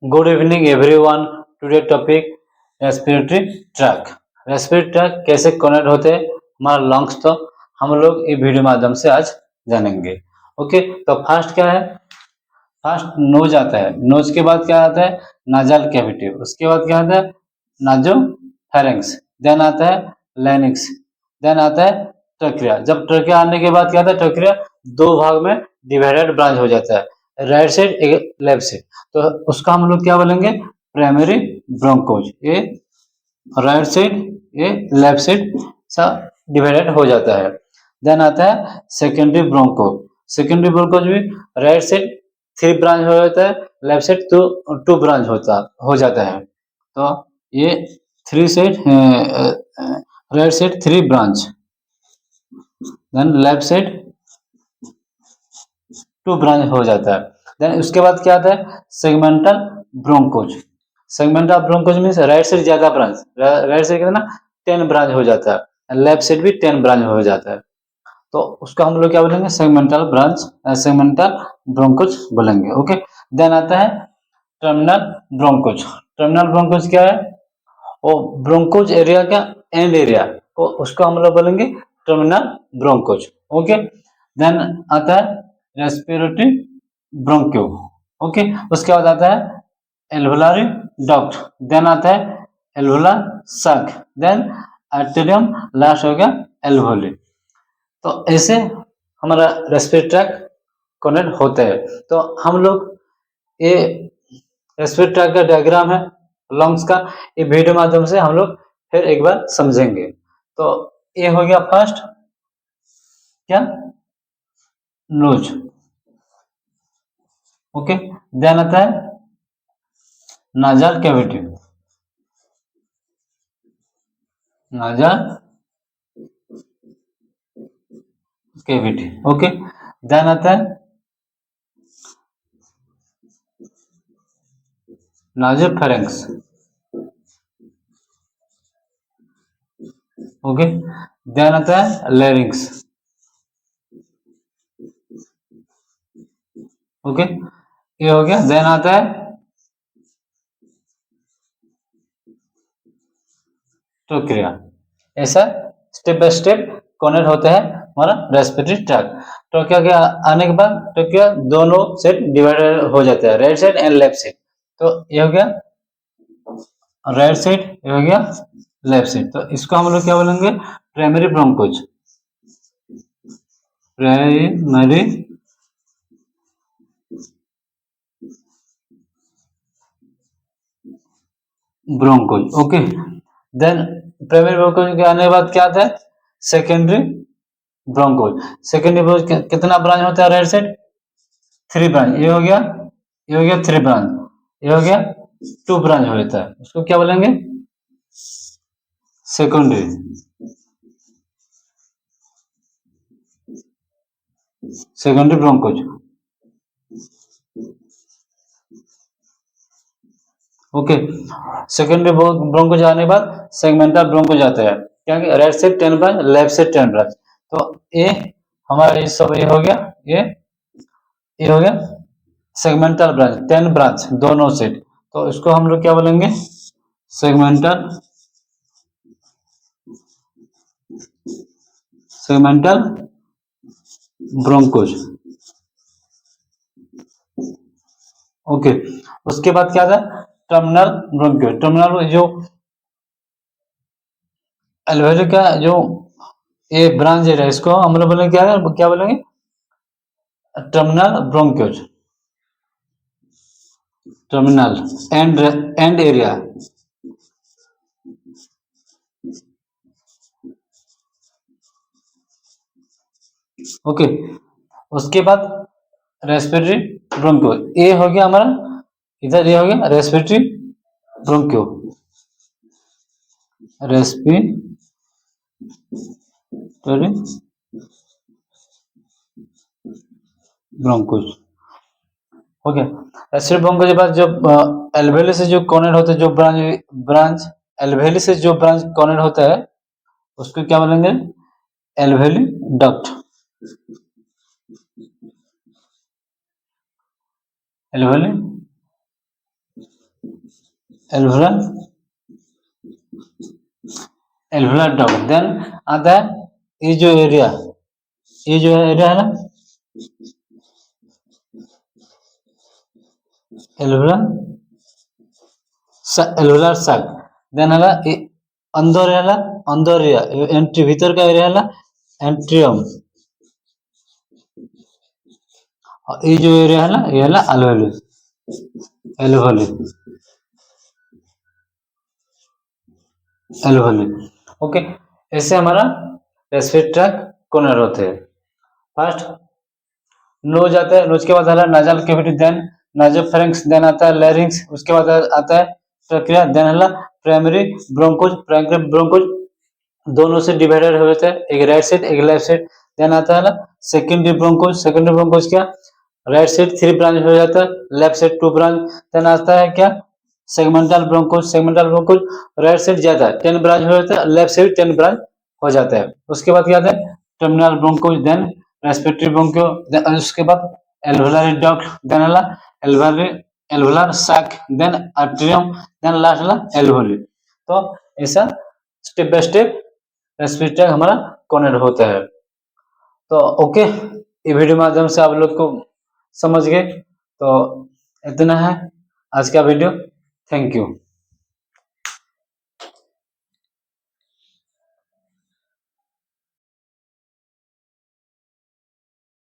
Good evening everyone. Today topic respiratory tract. Respiratory tract कैसे connect होते हैं हमारा लंग्स, तो हम लोग ये वीडियो माध्यम से आज जानेंगे। ओके, तो फर्स्ट क्या है, फर्स्ट नोज आता है। नोज के बाद क्या आता है, नाजल कैविटी। उसके बाद क्या आता है, नाजो फेरेंक्स। देन आता है लैरिंक्स। देन आता है ट्रकिया। जब ट्रकिया आने के बाद क्या आता है, ट्रकिया दो भाग में डिवाइडेड ब्रांच हो जाता है, राइट साइड एक लेफ्ट साइड। तो उसका हम लोग क्या बोलेंगे, प्राइमरी ब्रोंकोज। ये राइट साइड, ये लेफ्ट साइड सा डिवाइडेड हो जाता है। देन आता है सेकेंडरी ब्रोंको। सेकेंडरी ब्रोंकोज भी राइट साइड 3 ब्रांच हो जाता है, लेफ्ट साइड टू ब्रांच हो जाता है। तो ये 3 side, right side 3 branch, then left side 2 branch हो जाता है। देन उसके बाद क्या आता है, segmental bronchus. Segmental bronchus means right side ज्यादा ब्रांच, राइट साइड कितना 10 ब्रांच हो जाता है, लेफ्ट साइड भी 10 ब्रांच हो जाता है। तो उसका हम लोग क्या बोलेंगे, सेगमेंटल ब्रांच, सेगमेंटल ब्रोंकोज बोलेंगे। ओके, देन आता है टर्मिनल ब्रोंकोज। टर्मिनल ब्रोंकोज क्या है, वो ब्रोंकोज एरिया का एंड एरिया, तो उसको हम लोग बोलेंगे टर्मिनल ब्रोंकोज। ओके, देन आता है रेस्पिरेटरी ब्रोंक्यो। ओके, उसके बाद आता है एल्वोलारी डक्ट। देन आता है एल्वोलार सक। देन आर्टेरियम, लास्ट हो गया एल्वोली। तो ऐसे हमारा रेस्पिरेटरी ट्रैक कनेक्ट होते हैं। तो हम लोग ये रेस्पिरेटरी ट्रैक का डायग्राम है लंग्स का, ये वीडियो माध्यम से हम लोग फिर एक बार समझेंगे। तो ये हो गया फर्स्ट क्या, नोज। ओके, देन आता है नाजल कैविटी। नाजल कैविटी। ओके, देन आता है नाजोफेरेंक्स। ओके, देन आता है लैरिंक्स। ओके, ये हो गया। देन आता है ट्रोक्रिया। ऐसा स्टेप बाय स्टेप कनेक्ट होता है हमारा रेस्पिरेटरी ट्रैक। ट्रोक्रिया के आने के बाद ट्रोक्रिया दोनों सेट डिवाइडेड हो जाता है, right side and left side. तो ये हो गया राइट साइड, ये हो गया लेफ्ट साइड। तो इसको हम लोग क्या बोलेंगे, primary bronchus. Primary bronchus. Okay, then primary bronchus के आने के बाद क्या आता है, सेकेंडरी ब्रोंकोज। सेकेंडरी ब्रोंकोज कितना ब्रांच होता है, राइट साइड 3 ब्रांच। ये हो गया, ये हो गया 3 ब्रांच, ये हो गया 2 ब्रांच हो जाता है। उसको क्या बोलेंगे, सेकेंडरी। सेकेंडरी ब्रोंकोज। ओके, सेकेंडरी ब्रोंकोज आने के बाद सेगमेंटल ब्रोंकोज आता है, क्या right side 10 branch, left side 10 branch. तो ये हमारा ये सब ये हो गया, ये हो गया सेगमेंटल ब्रांच, 10 ब्रांच दोनों साइड। तो इसको हम लोग क्या बोलेंगे, सेगमेंटल सेगमेंटल ब्रोंकोज। ओके, उसके बाद क्या था, टर्मिनल ब्रोंकियो। टर्मिनल जो एल्वेओली का जो ये ब्रांच है, इसको हम लोग बोलेंगे क्या बोलेंगे, terminal bronchioles. Terminal end area. Okay, उसके बाद रेस्पिरेटरी ब्रोंकियो, ये हो गया हमारा, इधर ये हो गया रेस्पिरेटरी ब्रोंकियो, रेस्पिरेटरी ब्रोंकोज। हो गया। रेस्पिरेटरी ब्रोंकोज के बाद जो एल्वेओली से जो कनेक्ट होता है, जो ब्रांच एल्वेओली से जो ब्रांच कनेक्ट होता है, उसको क्या बोलेंगे, alveoli duct. Alveoli alveolar alveolar duct. Then आता है ये जो एरिया है ना एल्वुलर एल्वुलर साक। देन है अंदर है अंदर एरिया एंट्री भीतर का एरिया है एंट्रियम। ये जो एरिया है ना ये है अल्वेोली एल्वुली एल्वुली। ओके, ऐसे हमारा रेस्पिरेटरी ट्रैक्ट कॉर्नर होते हैं। फर्स्ट नोज आता है, नोज के बाद है नाजल कैविटी, देन नाजोफेरिंक्स, देन आता है लैरिंक्स, उसके बाद आता है ट्रकिया, देन है प्राइमरी ब्रोंकोज। प्राइमरी ब्रोंकोज दोनों से डिवाइडेड हो जाता है, एक राइट साइड एक लेफ्ट साइड। देन आता है सेकेंडरी ब्रोंकोज। सेकेंडरी ब्रोंकोज क्या राइट साइड 3 ब्रांच हो जाता है, लेफ्ट साइड 2 ब्रांच। देन आता है क्या segmental bronchus. Segmental ब्रोंकोज right side ज्यादा 10 ब्रांच हो जाता है, लेफ्ट साइड 10 ब्रांच हो जाता है। उसके बाद क्या आता है terminal bronchus, then respiratory bronchiole, then उसके बाद alveolar duct, then alveolar sac, then atrium, then last alveoli. तो ऐसा स्टेप बाय स्टेप रेस्पिरेटरी हमारा कॉर्नर होता है। तो ओके, ये वीडियो माध्यम से आप लोग को समझ गए। तो इतना है आज का वीडियो। Thank you.